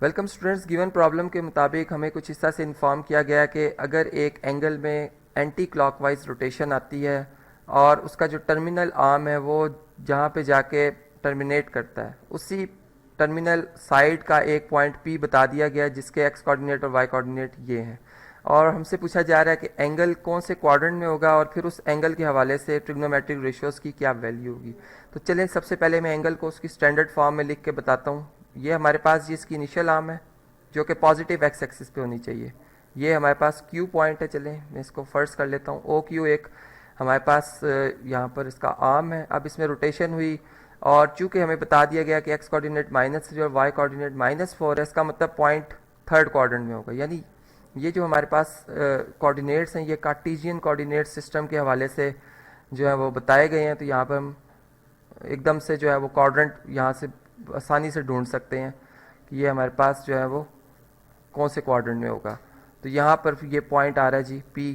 Welcome students. Given problem के मुताबिक हमें कुछ इस तरह से इन्फॉर्म किया गया कि अगर एक एंगल में एंटी क्लॉकवाइज रोटेशन आती है और उसका जो टर्मिनल आर्म है वो जहाँ पे जाके टर्मिनेट करता है उसी टर्मिनल साइड का एक पॉइंट P बता दिया गया जिसके एक्स कोऑर्डिनेट और वाई कोऑर्डिनेट ये हैं, और हमसे पूछा जा रहा है कि एंगल कौन से क्वाड्रेंट में होगा और फिर उस एंगल के हवाले से ट्रिग्नोमेट्रिक रेशियोज की क्या वैल्यू होगी। तो चलें सबसे पहले मैं एंगल को उसकी स्टैंडर्ड फॉर्म में लिख के बताता हूँ। ये हमारे पास जिसकी इनिशियल आर्म है जो कि पॉजिटिव एक्स एक्सिस पे होनी चाहिए, ये हमारे पास क्यू पॉइंट है। चलें मैं इसको फर्स्ट कर लेता हूँ। ओ क्यू एक हमारे पास यहाँ पर इसका आर्म है। अब इसमें रोटेशन हुई और चूंकि हमें बता दिया गया कि एक्स कोऑर्डिनेट -3 और वाई कोऑर्डिनेट -4 है, इसका मतलब पॉइंट थर्ड क्वाड्रेंट में होगा। यानी ये जो हमारे पास कोऑर्डिनेट्स हैं ये कार्टेशियन कोऑर्डिनेट सिस्टम के हवाले से जो है वो बताए गए हैं। तो यहाँ पर हम एकदम से जो है वो क्वाड्रेंट यहाँ से आसानी से ढूंढ सकते हैं कि ये हमारे पास जो है वो कौन से क्वाड्रेंट में होगा। तो यहाँ पर ये पॉइंट आ रहा है जी P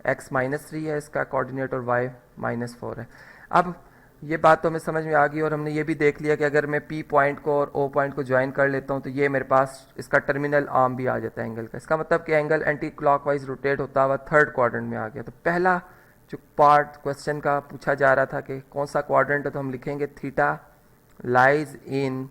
x -3 है इसका कोऑर्डिनेट और y -4 है। अब ये बात तो हमें समझ में आ गई और हमने ये भी देख लिया कि अगर मैं P पॉइंट को और O पॉइंट को ज्वाइन कर लेता हूँ तो ये मेरे पास इसका टर्मिनल आर्म भी आ जाता है एंगल का। इसका मतलब कि एंगल एंटी क्लॉकवाइज रोटेट होता हुआ थर्ड क्वाड्रेंट में आ गया। तो पहला जो पार्ट क्वेश्चन का पूछा जा रहा था कि कौन सा क्वाड्रेंट है, तो हम लिखेंगे theta lies in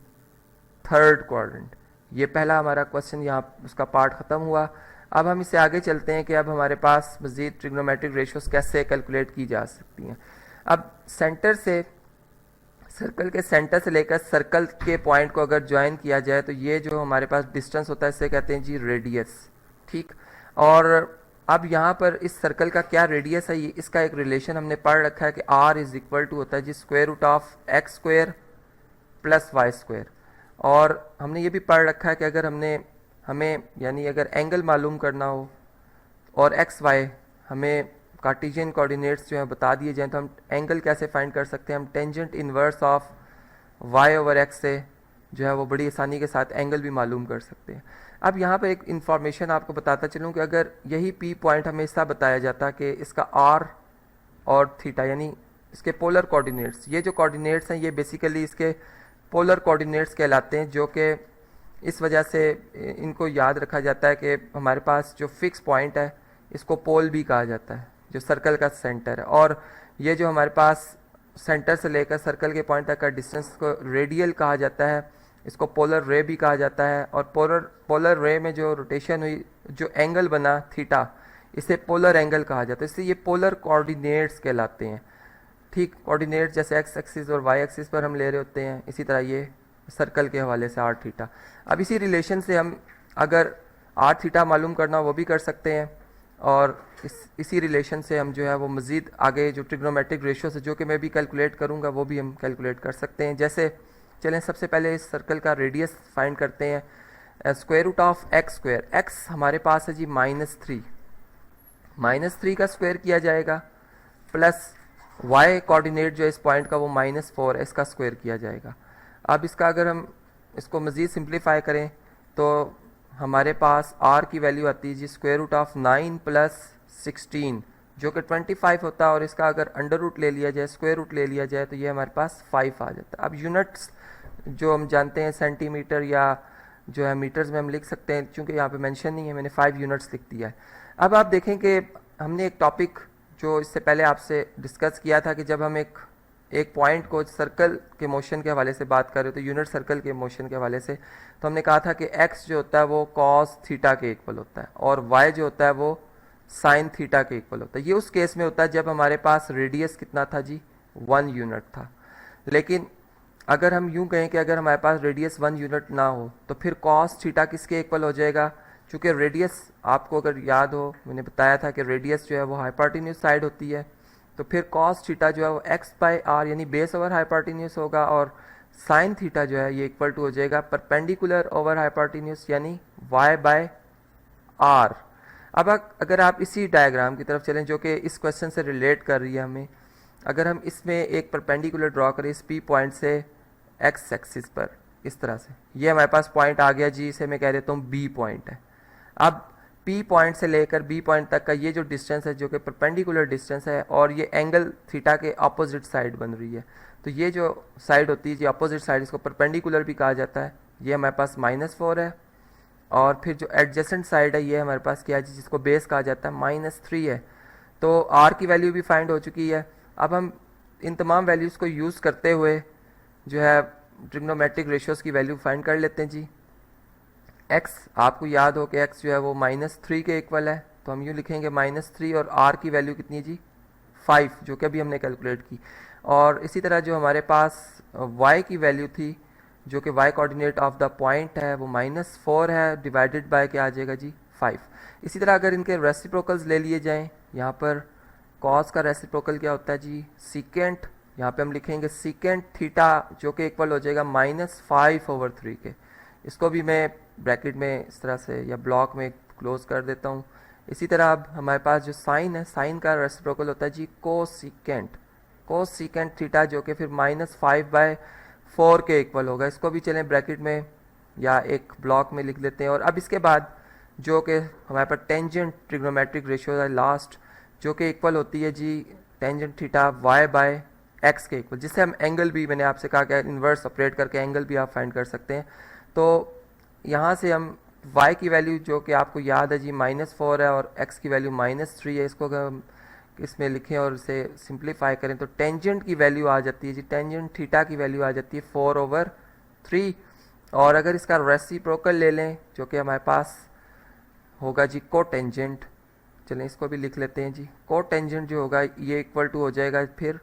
third quadrant. ये पहला हमारा क्वेश्चन यहाँ उसका पार्ट ख़त्म हुआ। अब हम इससे आगे चलते हैं कि अब हमारे पास मज़ीद ट्रिग्नोमेट्रिक रेशियोज कैसे कैलकुलेट की जा सकती हैं। अब सेंटर से सर्कल के सेंटर से लेकर सर्कल के पॉइंट को अगर ज्वाइन किया जाए तो ये जो हमारे पास डिस्टेंस होता है इसे कहते हैं जी रेडियस। ठीक, और अब यहाँ पर इस सर्कल का क्या रेडियस है, ये इसका एक रिलेशन हमने पढ़ रखा है कि R इज इक्वल टू होता है G square root of x square plus Y square. और हमने ये भी पढ़ रखा है कि अगर हमें यानी अगर एंगल मालूम करना हो और एक्स वाई हमें कार्टेशियन कोऑर्डिनेट्स जो है बता दिए जाएं तो हम एंगल कैसे फाइंड कर सकते हैं। हम tangent inverse of y over x से जो है वो बड़ी आसानी के साथ एंगल भी मालूम कर सकते हैं। अब यहाँ पर एक इन्फॉर्मेशन आपको बताता चलूँ कि अगर यही P पॉइंट हमें ऐसा बताया जाता कि इसका R और थीटा यानी इसके पोलर कोऑर्डिनेट्स, ये जो कोऑर्डिनेट्स हैं ये बेसिकली इसके पोलर कोऑर्डिनेट्स कहलाते हैं, जो कि इस वजह से इनको याद रखा जाता है कि हमारे पास जो फिक्स पॉइंट है इसको पोल भी कहा जाता है जो सर्कल का सेंटर है। और ये जो हमारे पास सेंटर से लेकर सर्कल के पॉइंट तक का डिस्टेंस को रेडियल कहा जाता है, इसको पोलर रे भी कहा जाता है। और पोलर रे में जो रोटेशन हुई, जो एंगल बना थीटा, इसे पोलर एंगल कहा जाता है। इसलिए ये पोलर कोऑर्डिनेट्स कहलाते हैं। ठीक, कोऑर्डिनेट जैसे एक्स एक्सिस और वाई एक्सिस पर हम ले रहे होते हैं, इसी तरह ये सर्कल के हवाले से आर थीटा। अब इसी रिलेशन से हम अगर आर थीटा मालूम करना वो भी कर सकते हैं, और इसी रिलेशन से हम जो है वो मज़ीद आगे जो ट्रिग्नोमेट्रिक रेशियो है जो कि मैं भी कैलकुलेट करूँगा वो भी हम कैलकुलेट कर सकते हैं। जैसे चलें सबसे पहले इस सर्कल का रेडियस फाइंड करते हैं। Square root of x square, x हमारे पास है जी -3, -3 का स्क्वायर किया जाएगा प्लस y कोऑर्डिनेट जो इस पॉइंट का वो -4 है, इसका स्क्वायर किया जाएगा। अब इसका अगर हम इसको मज़ीद सिंप्लीफाई करें तो हमारे पास r की वैल्यू आती है जी स्क्वायर रूट ऑफ 9 + 16 जो कि 25 होता है, और इसका अगर अंडर रूट ले लिया जाए, स्क्वायर रूट ले लिया जाए तो ये हमारे पास 5 आ जाता है। अब यूनिट्स जो हम जानते हैं सेंटीमीटर या जो है मीटर्स में हम लिख सकते हैं, चूँकि यहाँ पे मेंशन नहीं है मैंने 5 यूनिट्स लिख दिया है। अब आप देखें कि हमने एक टॉपिक जो इससे पहले आपसे डिस्कस किया था कि जब हम एक पॉइंट को सर्कल के मोशन के हवाले से बात कर रहे हो तो यूनिट सर्कल के मोशन के हवाले से, तो हमने कहा था कि x जो होता है वो cos थीटा के इक्वल होता है और y जो होता है वो sin थीटा के इक्वल होता है। ये उस केस में होता है जब हमारे पास रेडियस कितना था जी 1 यूनिट था। लेकिन अगर हम यूं कहें कि अगर हमारे पास रेडियस 1 यूनिट ना हो तो फिर cos थीटा किसके इक्वल हो जाएगा। चूँकि रेडियस आपको अगर याद हो मैंने बताया था कि रेडियस जो है वो हाइपोटेन्यूज साइड होती है, तो फिर cos थीटा जो है वो x/r यानी बेस ओवर हाइपोटेन्यूज होगा, और sin थीटा जो है ये इक्वल टू हो जाएगा परपेंडिकुलर ओवर हाइपोटेन्यूज यानी y/r। अब अगर आप इसी डायग्राम की तरफ चलें जो कि इस क्वेश्चन से रिलेट कर रही है हमें, अगर हम इसमें एक परपेंडिकुलर ड्रॉ करें इस P पॉइंट से x एक्सिस पर इस तरह से, ये हमारे पास पॉइंट आ गया जी, इसे मैं कह देता हूँ B पॉइंट है। अब P पॉइंट से लेकर B पॉइंट तक का ये जो डिस्टेंस है जो कि परपेंडिकुलर डिस्टेंस है, और ये एंगल थीटा के अपोजिट साइड बन रही है, तो ये जो साइड होती है जी अपोजिट साइड, इसको परपेंडिकुलर भी कहा जाता है ये हमारे पास -4 है, और फिर जो एडजेसेंट साइड है ये हमारे पास क्या है जी, जिसको बेस कहा जाता है, -3 है। तो आर की वैल्यू भी फाइंड हो चुकी है। अब हम इन तमाम वैल्यूज़ को यूज़ करते हुए जो है ट्रिग्नोमेट्रिक रेशियोज़ की वैल्यू फाइंड कर लेते हैं जी। एक्स, आपको याद हो कि एक्स जो है वो -3 के इक्वल है, तो हम यूँ लिखेंगे -3, और आर की वैल्यू कितनी है जी, 5, जो कि अभी हमने कैलकुलेट की। और इसी तरह जो हमारे पास वाई की वैल्यू थी, जो कि Y coordinate of the point है, वो -4 है, डिवाइडेड बाय क्या आ जाएगा जी, 5। इसी तरह अगर इनके रेसिप्रोकल्स ले लिए जाएं, यहाँ पर कॉस का रेसिप्रोकल क्या होता है जी, सीकेंट, यहाँ पे हम लिखेंगे सीकेंट थीटा, जो कि इक्वल हो जाएगा -5/3 के। इसको भी मैं ब्रैकेट में इस तरह से या ब्लॉक में क्लोज कर देता हूँ। इसी तरह अब हमारे पास जो साइन है, साइन का रेसिप्रोकल होता है जी कोसीकेंट, कोसीकेंट थीटा, जो कि फिर -5/4 के इक्वल होगा। इसको भी चलें ब्रैकेट में या एक ब्लॉक में लिख लेते हैं। और अब इसके बाद जो कि हमारे पास टेंजेंट ट्रिग्नोमेट्रिक रेशियो है लास्ट, जो कि इक्वल होती है जी टेंजेंट थीटा y/x के इक्वल, जिससे हम एंगल भी, मैंने आपसे कहा कि इन्वर्स ऑपरेट करके एंगल भी आप फाइंड कर सकते हैं। तो यहाँ से हम y की वैल्यू, जो कि आपको याद है जी -4 है, और x की वैल्यू -3 है, इसको अगर हम इसमें लिखें और इसे सिंप्लीफाई करें तो टेंजेंट की वैल्यू आ जाती है जी, टेंजेंट थीटा की वैल्यू आ जाती है 4/3। और अगर इसका रेसिप्रोकल ले लें, जो कि हमारे पास होगा जी कोटेंजेंट, चलें इसको भी लिख लेते हैं जी, कोटेंजेंट जो होगा ये इक्वल टू हो जाएगा फिर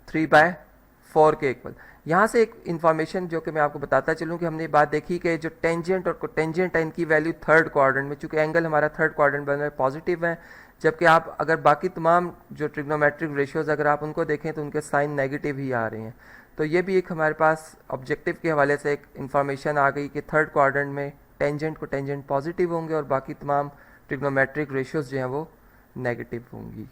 3/4 के इक्वल। यहाँ से एक इन्फॉर्मेशन जो कि मैं आपको बताता चलूँ कि हमने बात देखी कि जो टेंजेंट और कोटेंजेंट है, इनकी वैल्यू थर्ड क्वाड्रेंट में, चूंकि एंगल हमारा थर्ड क्वाड्रेंट बन रहा है, पॉजिटिव है, जबकि आप अगर बाकी तमाम जो ट्रिग्नोमेट्रिक रेशियोज अगर आप उनको देखें तो उनके साइन नेगेटिव ही आ रहे हैं। तो ये भी एक हमारे पास ऑब्जेक्टिव के हवाले से एक इन्फॉर्मेशन आ गई कि थर्ड क्वाड्रेंट में टेंजेंट कोटेंजेंट पॉजिटिव होंगे और बाकी तमाम ट्रिग्नोमेट्रिक रेशियोज जो हैं वो नेगेटिव होंगी।